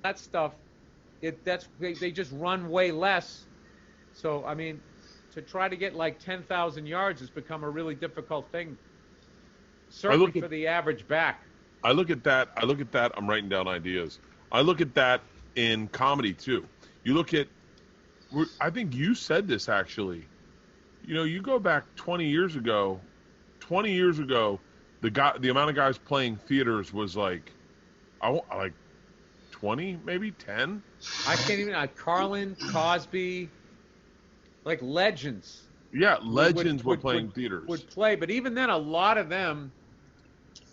that stuff, they just run way less. So I mean, to try to get like 10,000 yards has become a really difficult thing, I certainly look at for the average back. I look at that. I look at that. I'm writing down ideas. I look at that in comedy too. You look at. I think you said this actually. You know, you go back 20 years ago. 20 years ago, the amount of guys playing theaters was like, like 20, maybe 10. I can't even. Carlin, Cosby, like legends Yeah, would would legends were would playing would, theaters. would play. But even then, a lot of them,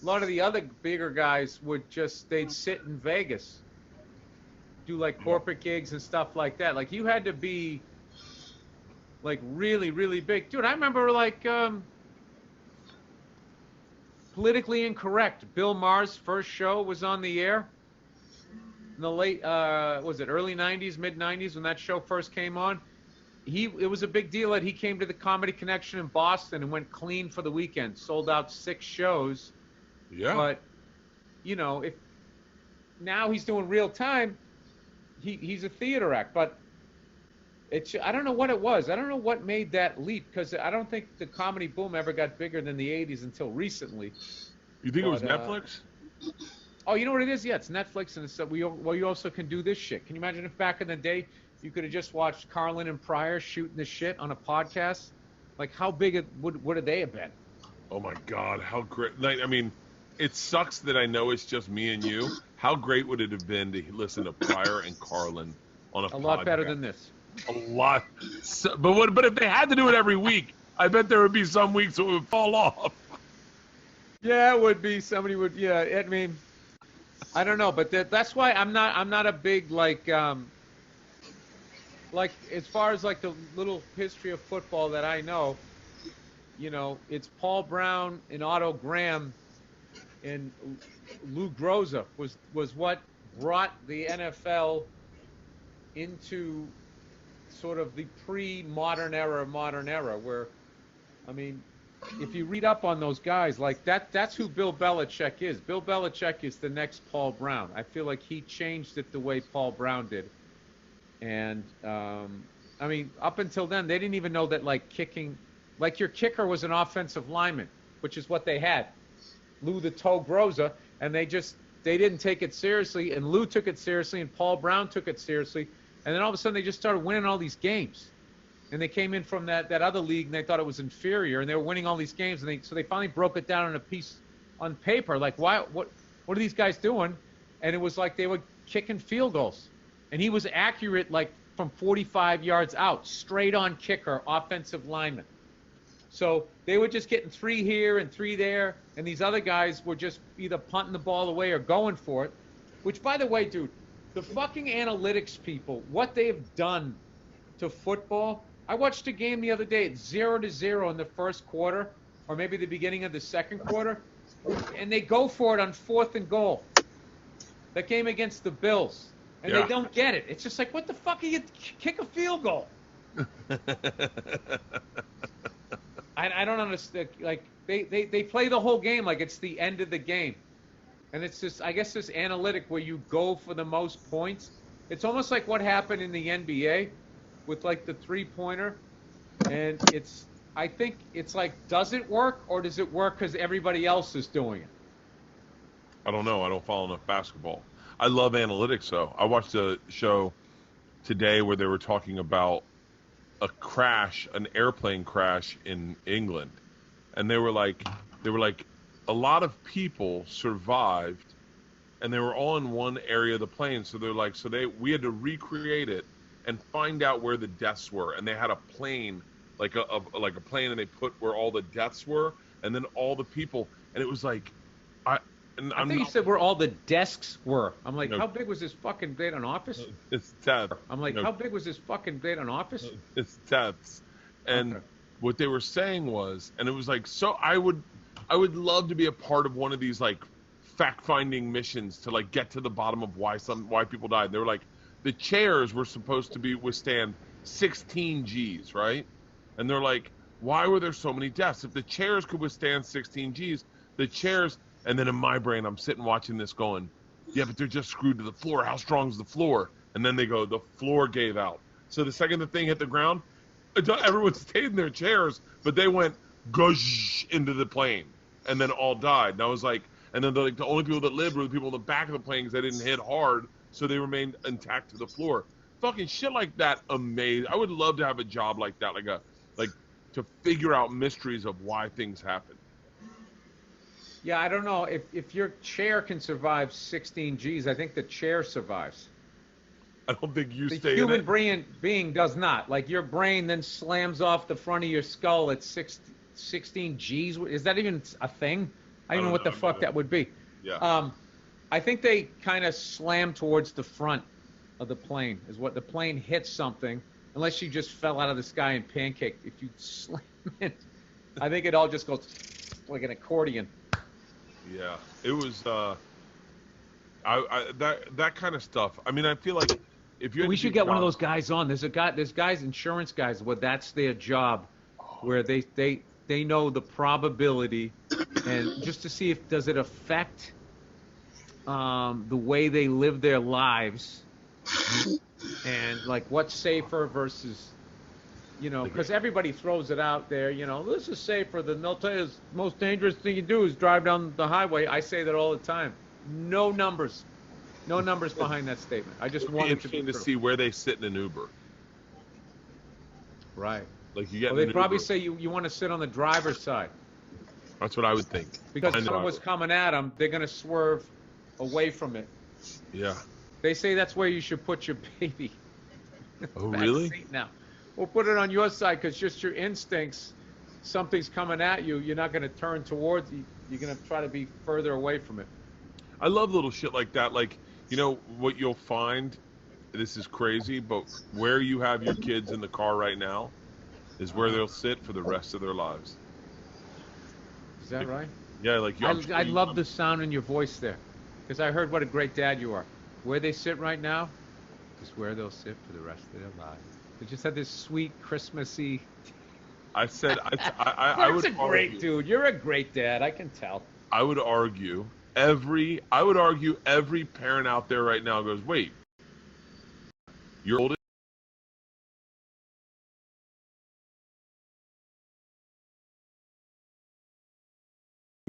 a lot of the other bigger guys would just they'd sit in Vegas, do like Yeah. corporate gigs and stuff like that. Like you had to be like really really big, dude. I remember like politically incorrect. Bill Maher's first show was on the air in the late was it early 90s, mid 90s when that show first came on. It was a big deal that he came to the Comedy Connection in Boston and went clean for the weekend, sold out 6 shows. Yeah. But you know, if now he's doing real time, he's a theater act. But it's I don't know what it was. I don't know what made that leap because I don't think the comedy boom ever got bigger than the '80s until recently. You think it was But Netflix? oh, you know what it is? Yeah, it's Netflix, and it's well, you also can do this shit. Can you imagine if back in the day you could have just watched Carlin and Pryor shooting the shit on a podcast? Like how big would they have been? Oh my God, how great! Like, I mean, it sucks that I know it's just me and you. How great would it have been to listen to Pryor and Carlin on a A lot better podcast? than this. A lot. So, but if they had to do it every week, I bet there would be some weeks it would fall off. Yeah, it would be somebody would. Yeah, I mean, I don't know, but that's why I'm not a big like as far as like the little history of football that I know, you know, it's Paul Brown and Otto Graham and Lou Groza was what brought the NFL into sort of the modern era where I mean if you read up on those guys like that's who Bill Belichick is. Bill Belichick is the next Paul Brown. I feel like he changed it the way Paul Brown did. And I mean, up until then, they didn't even know that like kicking, like your kicker was an offensive lineman, which is what they had, Lou the Toe Groza, and they didn't take it seriously, and Lou took it seriously, and Paul Brown took it seriously, and then all of a sudden they just started winning all these games, and they came in from that other league and they thought it was inferior, and they were winning all these games, and they finally broke it down on a piece on paper, like what are these guys doing? And it was like they were kicking field goals. And he was accurate like from 45 yards out, straight on kicker, offensive lineman. So they were just getting 3 here and 3 there, and these other guys were just either punting the ball away or going for it. Which, by the way, dude, the fucking analytics people, what they've done to football. I watched a game the other day at 0-0 in the first quarter, or maybe the beginning of the second quarter, and they go for it on 4th and goal. That game against the Bills. And Yeah. they don't get it. It's just like, what the fuck are you kick a field goal? I don't understand. Like they play the whole game like it's the end of the game, and it's just I guess this analytic where you go for the most points. It's almost like what happened in the NBA with like the 3-pointer, and I think it's like does it work or does it work because everybody else is doing it? I don't know. I don't follow enough basketball. I love analytics, though. I watched a show today where they were talking about a crash, an airplane crash in England, and they were like, a lot of people survived, and they were all in one area of the plane. So they're like, we had to recreate it and find out where the deaths were, and they had a plane, like a plane, and they put where all the deaths were, and then all the people, and it was like, I think you said where all the desks were. I'm like, No. how big was this fucking bed on office? It's death. I'm like, No. how big was this fucking bed on office? It's deaths. And Okay. what they were saying was, and it was like, so I would love to be a part of one of these like fact-finding missions to like get to the bottom of why people died. They were like, the chairs were supposed to withstand 16 Gs, right? And they're like, why were there so many deaths? If the chairs could withstand 16 Gs, the chairs. And then in my brain, I'm sitting watching this going, Yeah, but they're just screwed to the floor. How strong is the floor? And then they go, the floor gave out. So the second the thing hit the ground, everyone stayed in their chairs, but they went gush into the plane, and then all died. And I was like, and then the only people that lived were the people in the back of the plane because they didn't hit hard, so they remained intact to the floor. Fucking shit like that, amazing. I would love to have a job like that, like to figure out mysteries of why things happen. Yeah, I don't know if your chair can survive 16 Gs. I think the chair survives. I don't think you The stay in human it. being does not. Like your brain then slams off the front of your skull at 16 Gs. Is that even a thing? I don't know what the fuck that would be. Yeah. I think they kind of slam towards the front of the plane. Is what the plane hits something, unless you just fell out of the sky and pancaked. If you slam it, I think it all just goes like an accordion. Yeah, it was that kind of stuff. I mean, I feel like if you We should get one of those guys on. There's guys, insurance guys, where that's their job, where they know the probability, and just to see if does it affect the way they live their lives, and like what's safer versus, because everybody throws it out there, this is safer. The most dangerous thing you do is drive down the highway. I say that all the time. No numbers behind that statement. I just want it to be interesting to see where they sit in an Uber. Right. Like you get. Well, they probably say you want to sit on the driver's side. That's what I would think. Because if someone was coming at them, they're going to swerve away from it. Yeah. They say that's where you should put your baby. Oh, really? Seat now. We'll put it on your side because just your instincts, something's coming at you, you're not going to turn towards you. You're going to try to be further away from it. I love little shit like that. Like, what you'll find, this is crazy, but where you have your kids in the car right now is where they'll sit for the rest of their lives. Is that right? Yeah, like I love the sound in your voice there, because I heard what a great dad you are. Where they sit right now is where they'll sit for the rest of their lives. They just had this sweet Christmassy. I said I would. You're a great dude. You're a great dad. I can tell. I would argue every parent out there right now goes, wait, your oldest.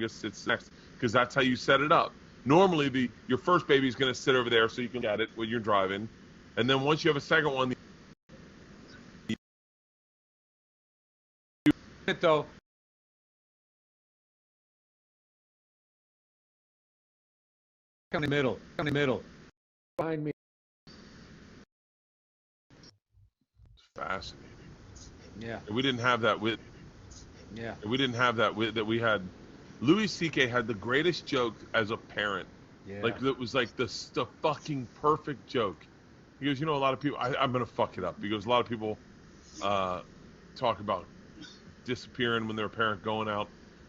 Sits next, because that's how you set it up. Normally, your first baby is going to sit over there so you can get it when you're driving, and then once you have a second one, Though. Come in the middle, behind me. It's fascinating. Yeah. And we didn't have that with. Yeah. We didn't have that with that we had. Louis C.K. had the greatest joke as a parent. Yeah. Like it was like the fucking perfect joke. He goes, a lot of people. I'm gonna fuck it up because a lot of people talk about disappearing when they're a parent, going out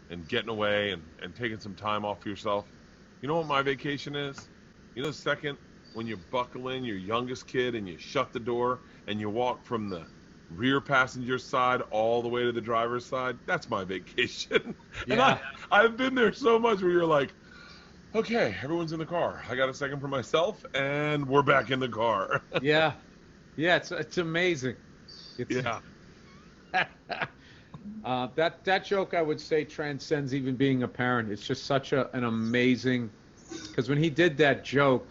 and getting away and taking some time off for yourself. You know what my vacation is? The second when you buckle in your youngest kid and you shut the door and you walk from the rear passenger side all the way to the driver's side, that's my vacation. Yeah. And I've been there so much where you're like, okay, everyone's in the car. I got a second for myself and we're back in the car. Yeah. Yeah, it's amazing. Yeah. That joke, I would say, transcends even being a parent. It's just such an amazing, because when he did that joke.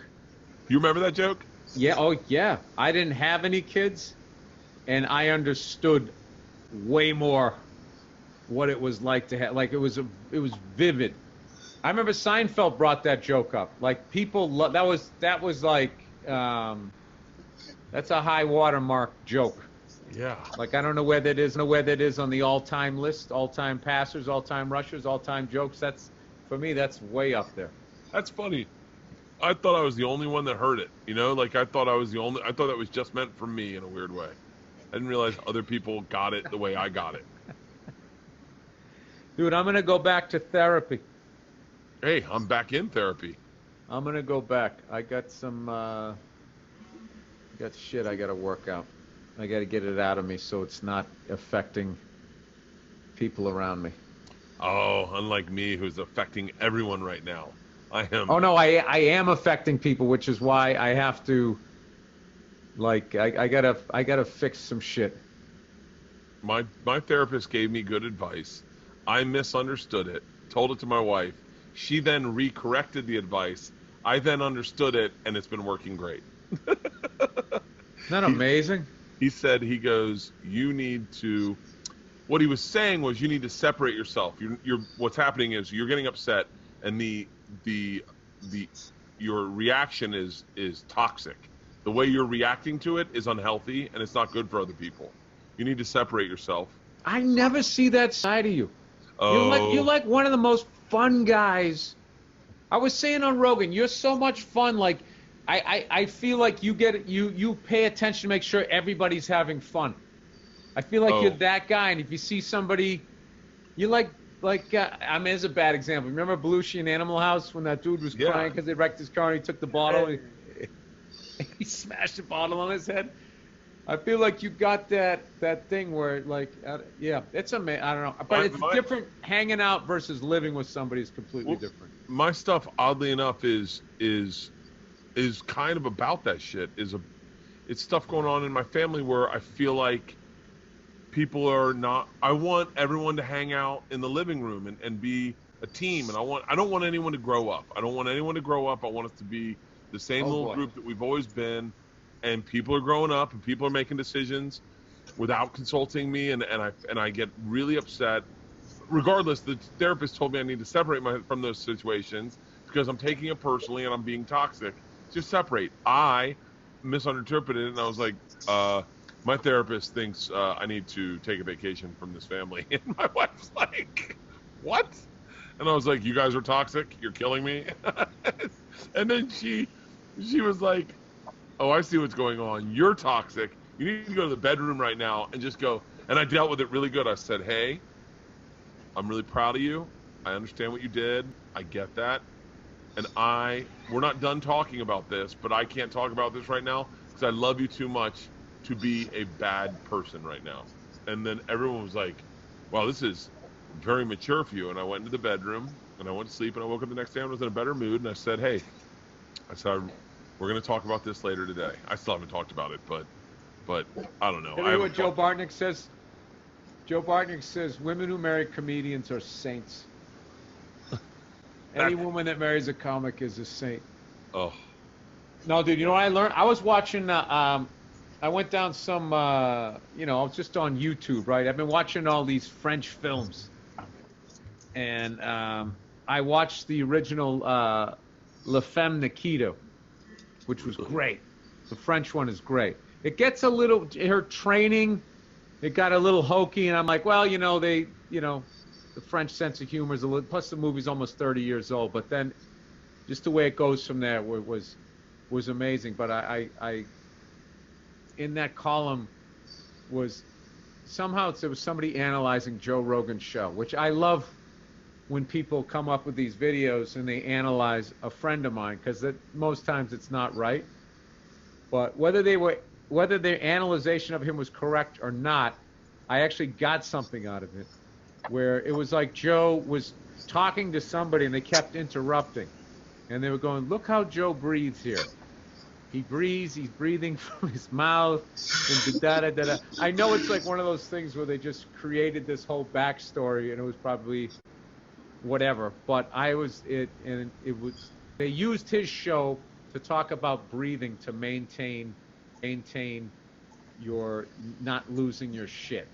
You remember that joke? Yeah. Oh, yeah. I didn't have any kids, and I understood way more what it was like to have. Like it was vivid. I remember Seinfeld brought that joke up. Like people, that was like, that's a high watermark joke. Yeah. Like I don't know where that is on the all-time list, all-time passers, all-time rushers, all-time jokes. That's, for me, that's way up there. That's funny. I thought I was the only one that heard it. Like I thought that was just meant for me in a weird way. I didn't realize other people got it the way I got it. Dude, I'm gonna go back to therapy. Hey, I'm back in therapy. I'm gonna go back. I got some got shit I gotta work out. I gotta get it out of me so it's not affecting people around me. Oh, unlike me, who's affecting everyone right now. I am. Oh no, I am affecting people, which is why I have to, like, I gotta fix some shit. My therapist gave me good advice. I misunderstood it, told it to my wife. She then recorrected the advice. I then understood it, and it's been working great. Isn't that He, amazing? he said, he goes, you need to, what he was saying was you need to separate yourself. What's happening is you're getting upset, and the your reaction is toxic. The way you're reacting to it is unhealthy, and it's not good for other people. You need to separate yourself. I never see that side of you. Oh, You're like one of the most fun guys. I was saying on Rogan, you're so much fun. Like, I feel like you pay attention to make sure everybody's having fun. I feel like you're that guy, and if you see somebody, you I mean, it's a bad example. Remember Belushi in Animal House when that dude was crying because they wrecked his car and he took the bottle and he smashed the bottle on his head? I feel like you got that thing where, like, yeah, it's amazing. I don't know, but it's different. Hanging out versus living with somebody is completely different. My stuff, oddly enough, is kind of about that shit. It's stuff going on in my family where I feel like people are not. I want everyone to hang out in the living room and be a team, and I don't want anyone to grow up. I don't want anyone to grow up. I want us to be the same little group that we've always been. And people are growing up, and people are making decisions without consulting me, and I get really upset. Regardless, the therapist told me I need to separate from those situations because I'm taking it personally and I'm being toxic. Just separate. I misinterpreted it, and I was like, my therapist thinks I need to take a vacation from this family, and my wife's like, what? And I was like, you guys are toxic. You're killing me. And then she was like, oh, I see what's going on. You're toxic. You need to go to the bedroom right now and just go. And I dealt with it really good. I said, hey, I'm really proud of you. I understand what you did. I get that. And we're not done talking about this, but I can't talk about this right now because I love you too much to be a bad person right now. And then everyone was like, wow, this is very mature for you. And I went into the bedroom and I went to sleep, and I woke up the next day and was in a better mood. And I said, hey, we're going to talk about this later today. I still haven't talked about it, but I don't know. You know what Joe Bartnick says? Joe Bartnick says women who marry comedians are saints. Any woman that marries a comic is a saint. Oh. No, dude, you know what I learned? I was watching, I went down some, I was just on YouTube, right? I've been watching all these French films. And I watched the original La Femme Nikita, which was great. The French one is great. It gets a little, her training, it got a little hokey, and I'm like, well, the French sense of humor is a little, plus the movie's almost 30 years old, but then just the way it goes from there was amazing. But I in that column was somehow there was somebody analyzing Joe Rogan's show, which I love when people come up with these videos and they analyze a friend of mine, because most times it's not right. But whether their analyzation of him was correct or not, I actually got something out of it, where it was like Joe was talking to somebody and they kept interrupting, and they were going, look how Joe breathes here. He breathes, he's breathing from his mouth, and da-da-da-da. I know it's like one of those things where they just created this whole backstory, and it was probably whatever, but they used his show to talk about breathing to maintain your not losing your shit.